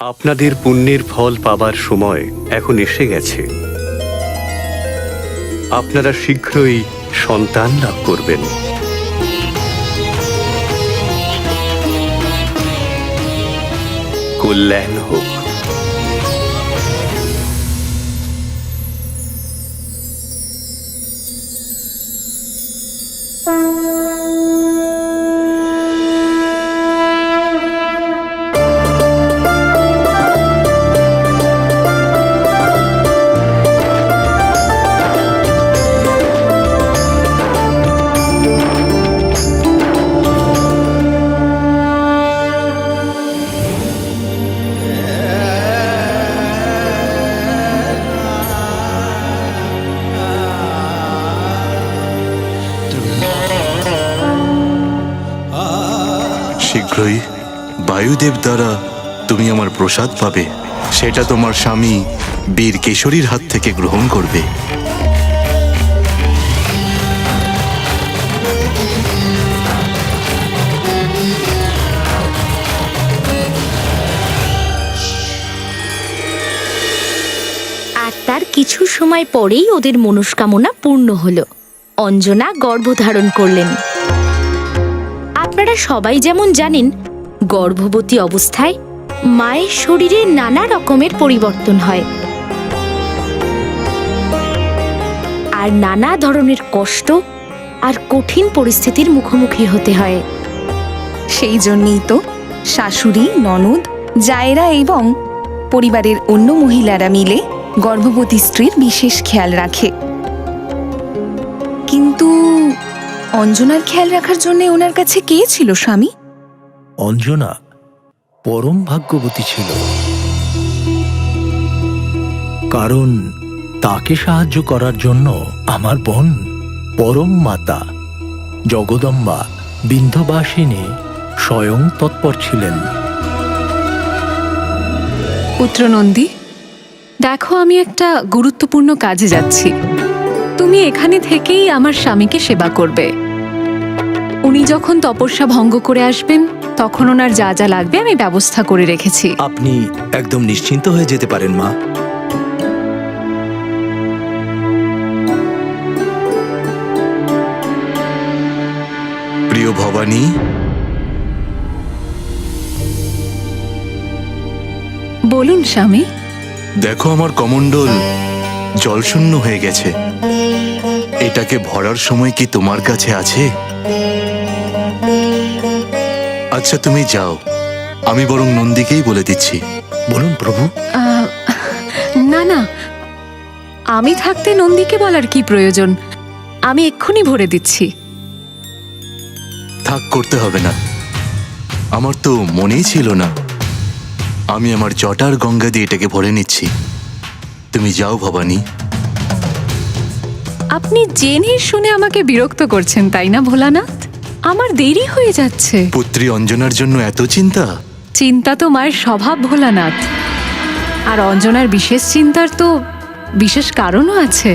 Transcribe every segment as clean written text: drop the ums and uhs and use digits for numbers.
আপনাদের পুণ্যের ফল পাবার সময় এখন এসে গেছে। আপনারা শীঘ্রই সন্তান লাভ করবেন। কল্যাণ হোক। শীঘ্রই বায়ুদেব দ্বারা তুমি আমার প্রসাদ পাবে, সেটা তোমার স্বামী বীর কেশরীর হাত থেকে গ্রহণ করবে। আর তার কিছু সময় পরেই ওদের মনস্কামনা পূর্ণ হল। অঞ্জনা গর্ভধারণ করলেন। আপনারা সবাই যেমন জানেন, গর্ভবতী অবস্থায় মায়ের শরীরে নানা রকমের পরিবর্তন হয় আর নানা ধরনের কষ্ট আর কঠিন পরিস্থিতির মুখোমুখি হতে হয়। সেই জন্যই তো শাশুড়ি, ননদ, জায়েরা এবং পরিবারের অন্য মহিলারা মিলে গর্ভবতী স্ত্রীর বিশেষ খেয়াল রাখে। কিন্তু অঞ্জনার খেয়াল রাখার জন্য ওনার কাছে কে ছিল স্বামী? অঞ্জনা পরম ভাগ্যবতী ছিল, কারণ তাকে সাহায্য করার জন্য আমার বোন পরম মাতা জগদম্বা বিন্ধ্যবাসিনী স্বয়ং তৎপর ছিলেন। পুত্র নন্দী, দেখো আমি একটা গুরুত্বপূর্ণ কাজে যাচ্ছি। তুমি এখানে থেকেই আমার স্বামীকে সেবা করবে। উনি যখন তপস্যা ভঙ্গ করে আসবেন তখন ওনার যা যা লাগবে আমি ব্যবস্থা করে রেখেছি। আপনি একদম নিশ্চিন্ত হয়ে যেতে পারেন মা। প্রিয় ভবানী, বলুন স্বামী। দেখো আমার কমণ্ডল জলশূন্য হয়ে গেছে। এটাকে ভরার সময় কি তোমার কাছে আছে? আচ্ছা তুমি যাও, আমি বরং নন্দীকেই বলে দিচ্ছি। বলুন প্রভু। না না, আমি থাকতে নন্দীকে বলার কি প্রয়োজন? আমি এক্ষুনি ভরে দিচ্ছি। থাক, করতে হবে না। আমার তো মনেই ছিল না। আমি আমার জটার গঙ্গা দিয়ে এটাকে ভরে নিচ্ছি। তুমি যাও ভবানী। আপনি জেনে শুনে আমাকে বিরক্ত করছেন, তাই না ভোলানাথ? আমার দেরি হয়ে যাচ্ছে। পুত্রী অঞ্জনার জন্য এত চিন্তা? চিন্তা তো মায়ের স্বভাব ভোলানাথ। আর অঞ্জনার বিশেষ চিন্তার তো বিশেষ কারণও আছে।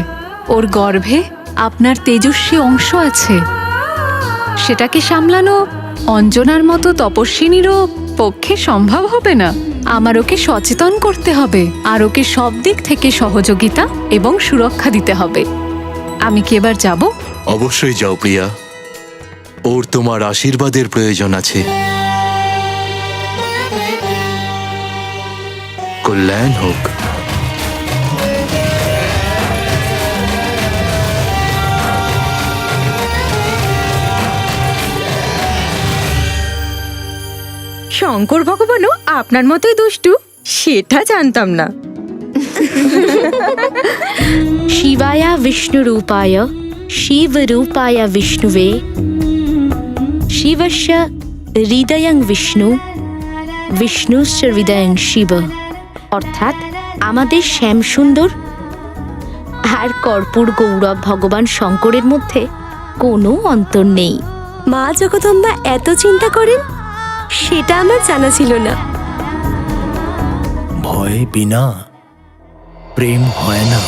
ওর গর্ভে আপনার তেজস্বী অংশ আছে। সেটাকে সামলানো অঞ্জনার মতো তপস্বিনীরও পক্ষে সম্ভব হবে না। আমার ওকে সচেতন করতে হবে আর ওকে সব দিক থেকে সহযোগিতা এবং সুরক্ষা দিতে হবে। আমি কি এবার যাব? অবশ্যই যাও প্রিয়া, ওর তোমার আশীর্বাদের প্রয়োজন আছে। কল্যাণ হোক। শঙ্কর ভগবানও আপনার মতোই দুষ্টু, সেটা জানতাম না। শিবায়া বিষ্ণুরূপায় শিবরূপায় বিষ্ণুবে শিবস্য হৃদয়ং বিষ্ণু বিষ্ণুশ্চ হৃদয়ং শিব। অর্থাৎ আমাদের শ্যামসুন্দর আর কর্পূর গৌরব ভগবান শঙ্করের মধ্যে কোনো অন্তর নেই। মা জগদম্বা এত চিন্তা করেন, সেটা আমার জানা ছিল না। ভয় বিনা প্রেম হয় না,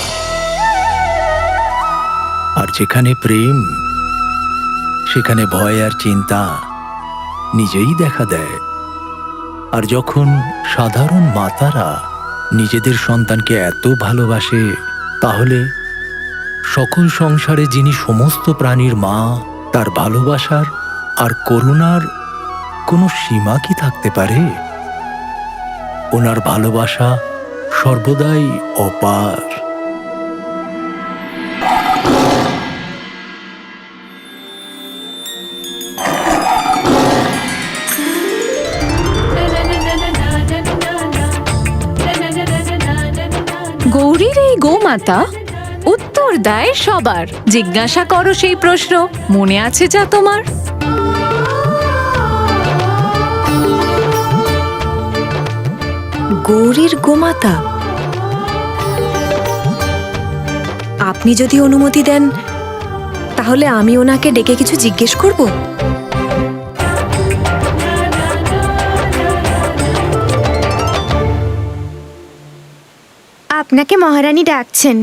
আর যেখানে প্রেম সেখানে ভয় আর চিন্তা নিজেই দেখা দেয়। আর যখন সাধারণ মাতারা নিজেদের সন্তানকে এত ভালোবাসে, তাহলে সকল সংসারে যিনি সমস্ত প্রাণীর মা, তার ভালোবাসার আর করুণার কোনো সীমা কি থাকতে পারে? ওনার ভালোবাসা সর্বদাই অপার। গৌরীর এই গোমাতা উত্তর দেয় সবার। জিজ্ঞাসা করো সেই প্রশ্ন, মনে আছে যা তোমার? গৌরীর গোমাতা, আপনি যদি অনুমতি দেন তাহলে আমি ওনাকে ডেকে কিছু জিজ্ঞেস করব। আপনাকে মহারানী ডাকছেন।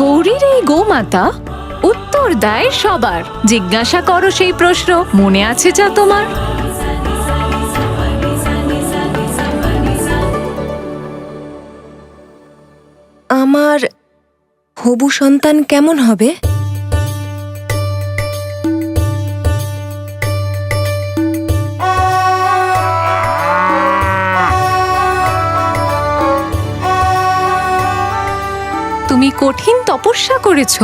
গৌরীর এই গোমাতা উত্তর দেয় সবার। জিজ্ঞাসা করো সেই প্রশ্ন, মনে আছে যা তোমার? আমার হবু সন্তান কেমন হবে? তুমি কঠিন তপস্যা করেছ,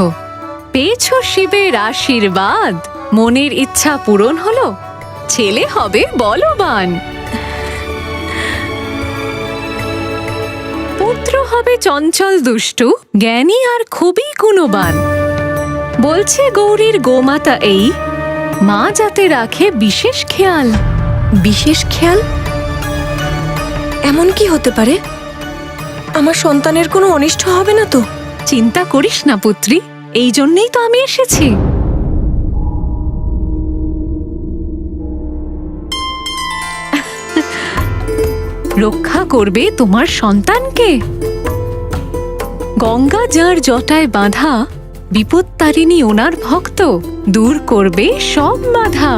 পেয়েছ শিবের আশীর্বাদ, মনের ইচ্ছা পূরণ হলো, ছেলে হবে বলবান, পুত্র হবে চঞ্চল দুষ্টু, জ্ঞানী আর খুবই গুণবান। বলছে গৌরীর গোমাতা এই, মা যাতে রাখে বিশেষ খেয়াল। বিশেষ খেয়াল? এমন কি হতে পারে? আমার সন্তানের কোনো অনিষ্ট হবে না তো? চিন্তা করিস না পুত্রী, এই জন্যই তো আমি এসেছি। রক্ষা করবে তোমার সন্তানকে। গঙ্গা যার জটায় বাঁধা, বিপত্তারিণী ওনার ভক্ত, দূর করবে সব বাধা।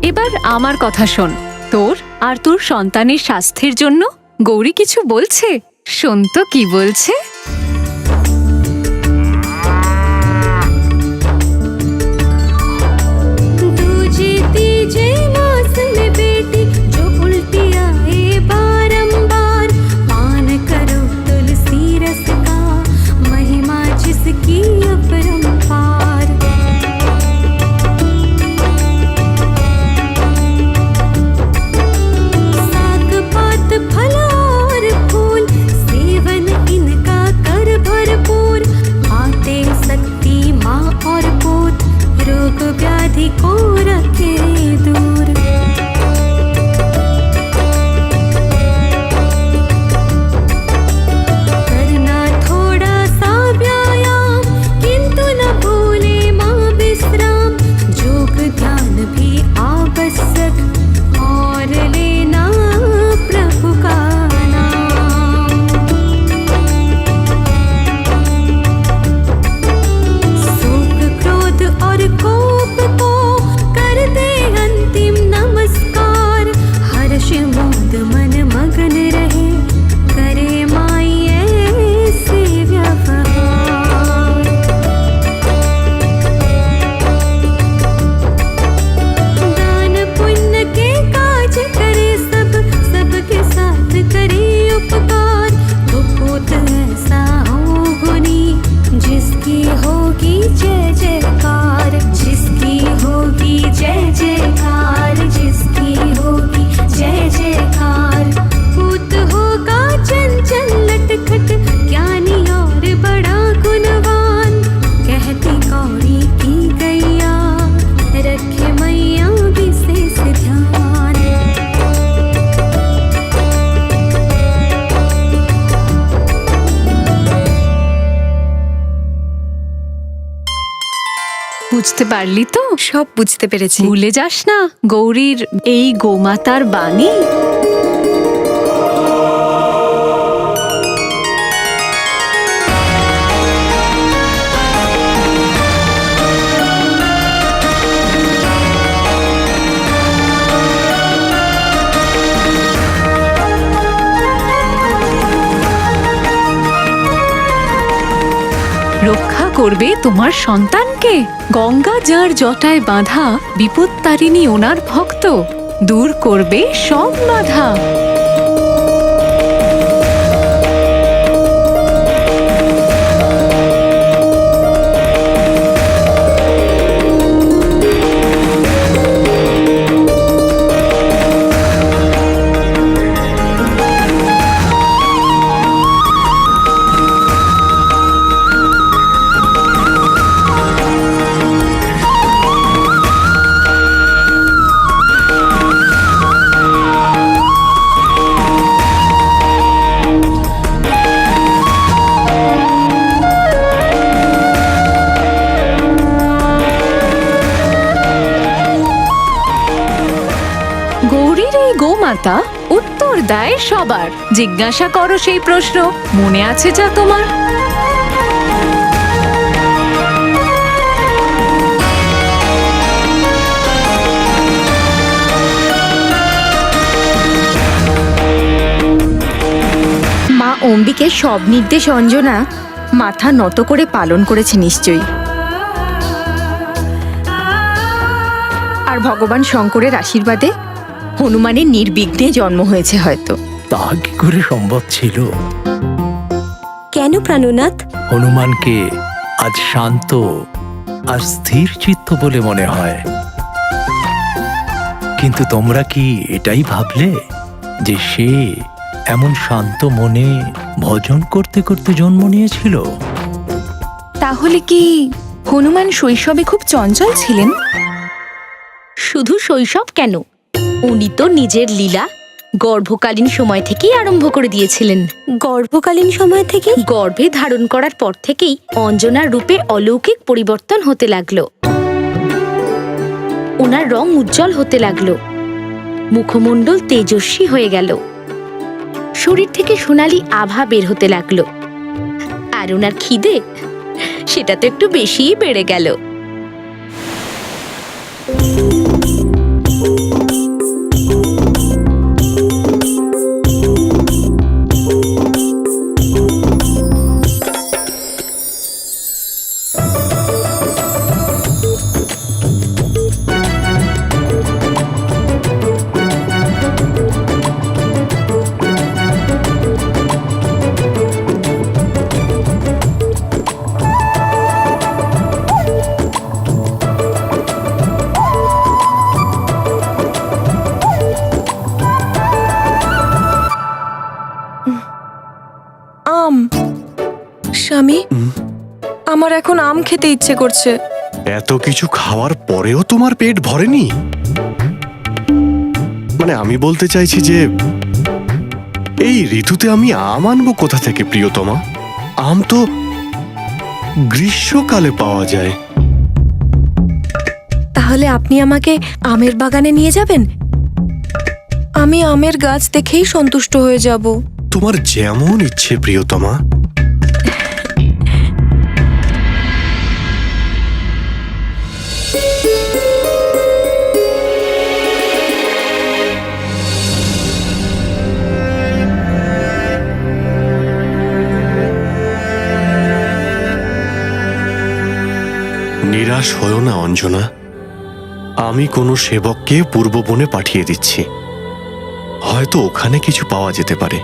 এবার আমার কথা শোন, তোর আর তোর সন্তানের স্বাস্থ্যের জন্য গৌরী কিছু বলছে, শোন তো কি বলছে। বুঝতে পারলি তো? সব বুঝতে পেরেছি। ভুলে যাস না গৌরীর এই গোমাতার বাণী। রক্ষা করবে তোমার সন্তানকে। গঙ্গা যার জটায় বাঁধা, বিপত্তারিণী ওনার ভক্ত, দূর করবে সব বাধা। গৌরীর এই গোমাতা উত্তর দেয় সবার। জিজ্ঞাসা করো সেই প্রশ্ন, মনে আছে যা তোমার? মা অম্বিকের সব নির্দেশ অঞ্জনা মাথা নত করে পালন করেছে নিশ্চয়ই। আর ভগবান শঙ্করের আশীর্বাদে হনুমানের নির্বিঘ্নে জন্ম হয়েছে হয়তো। তা কি করে সম্ভব ছিল? কেন প্রাণনাথ? হনুমানকে আজ শান্ত আর স্থির চিত্ত বলে মনে হয়, কিন্তু তোমরা কি এটাই ভাবলে যে সে এমন শান্ত মনে ভজন করতে করতে জন্ম নিয়েছিল? তাহলে কি হনুমান শৈশবে খুব চঞ্চল ছিলেন? শুধু শৈশব কেন, উনি তো নিজের লীলা গর্ভকালীন সময় থেকেই আরম্ভ করে দিয়েছিলেন। গর্ভকালীন সময় থেকে? গর্ভে ধারণ করার পর থেকেই অঞ্জনার রূপে অলৌকিক পরিবর্তন হতে লাগলো। ওনার রং উজ্জ্বল হতে লাগলো, মুখমণ্ডল তেজস্বী হয়ে গেল, শরীর থেকে সোনালী আভা বের হতে লাগলো। আর ওনার খিদে, সেটা তো একটু বেশিই বেড়ে গেল। আম। স্বামী, আমার এখন আম খেতে ইচ্ছে করছে। এত কিছু খাওয়ার পরেও তোমার পেট ভরেনি? মানে আমি বলতে চাইছি যে এই ঋতুতে আমি আম আনবো কোথা থেকে প্রিয়তমা? আম তো গ্রীষ্মকালে পাওয়া যায়। তাহলে আপনি আমাকে আমের বাগানে নিয়ে যাবেন? আমি আমের গাছ দেখেই সন্তুষ্ট হয়ে যাব। তোমার যেমন ইচ্ছে প্রিয়তমা। নিরাশ হয়ো না অঞ্জনা, আমি কোনো সেবককে পূর্ব বনে পাঠিয়ে দিচ্ছি, হয়তো ওখানে কিছু পাওয়া যেতে পারে।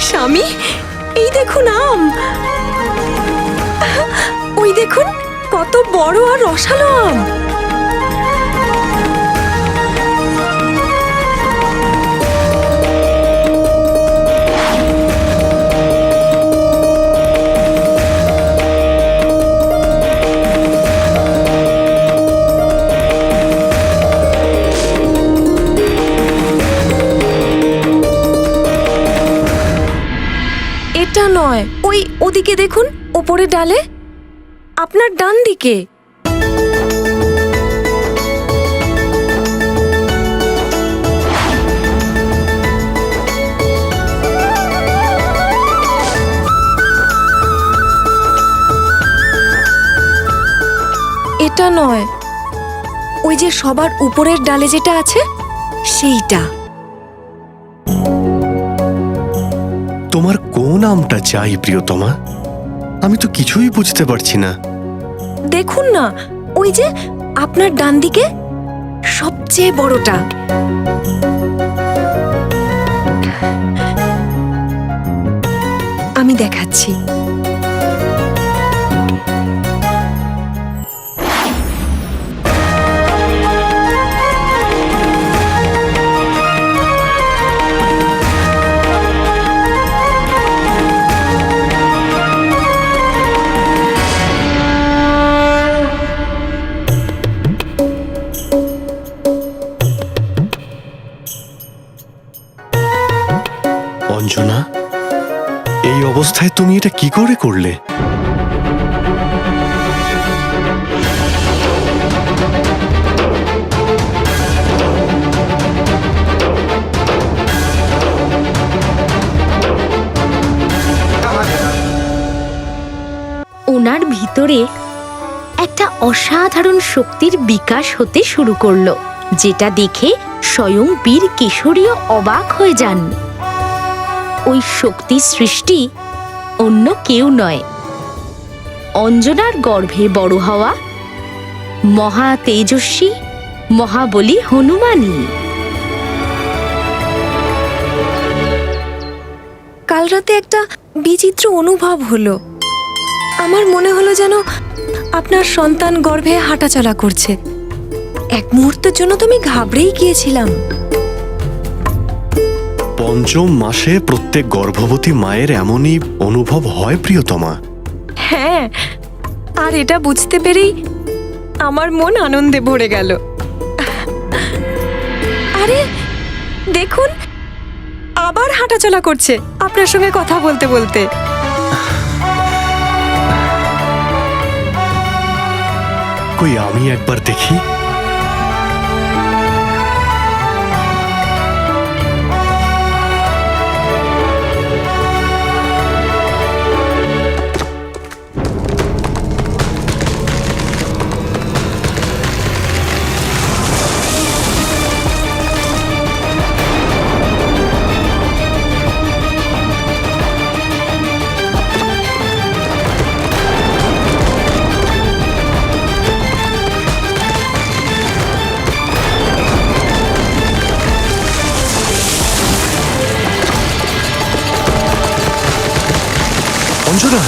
স্বামী, এই দেখুন আম। ওই দেখুন কত বড় আর রসালো আম। এটা নয়, ওদিকে দেখুন, ওপরে ডালে, আপনার ডান দিকে। এটা নয়, ওই যে সবার উপরের ডালে যেটা আছে সেইটা। তোমার কোন আমটা চাই প্রিয়তমা? আমি তো কিছুই বুঝতে পারছি না। দেখুন না, ওই যে আপনার ডান দিকে সবচেয়ে বড়টা। আমি দেখাচ্ছি। অঞ্জনা, এই অবস্থায় তুমি এটা কি করে করলে? ওনার ভিতরে একটা অসাধারণ শক্তির বিকাশ হতে শুরু করলো, যেটা দেখে স্বয়ং বীর কেশরীও অবাক হয়ে যান। ওই শক্তির সৃষ্টি অন্য কেউ নয়, অঞ্জনার গর্ভে বড় হওয়া মহা তেজস্বী মহাবলী হনুমানই। কাল রাতে একটা বিচিত্র অনুভব হলো। আমার মনে হলো যেন আপনার সন্তান গর্ভে হাঁটাচলা করছে। এক মুহূর্তের জন্য তো আমি ঘাবড়েই গিয়েছিলাম। পঞ্চম মাসে প্রত্যেক গর্ভবতী মায়ের এমনই অনুভব হয় প্রিয়তমা। হ্যাঁ, আর এটা বুঝতে পেরেই আমার মন আনন্দে ভরে গেল। আরে দেখুন, আবার হাঁটাচলা করছে আপনার সঙ্গে কথা বলতে বলতে। কই আমি একবার দেখি। অঞ্জনা,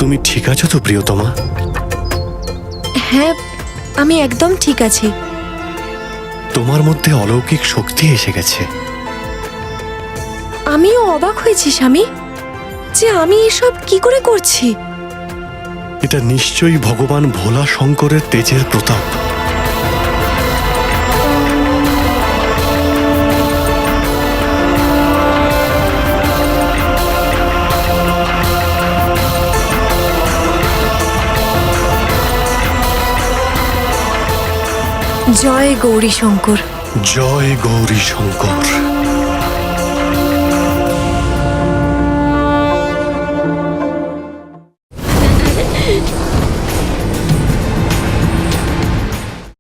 তুমি ঠিক আছো তো প্রিয়তমা? হ্যাঁ, আমি একদম ঠিক আছি। তোমার মধ্যে অলৌকিক শক্তি এসে গেছে। আমিও অবাক হয়েছি স্বামী, যে আমি এসব কি করে করছি। এটা নিশ্চয়ই ভগবান ভোলা শঙ্করের তেজের প্রতাপ। জয় গৌরী শঙ্কর। জয় গৌরী শঙ্কর।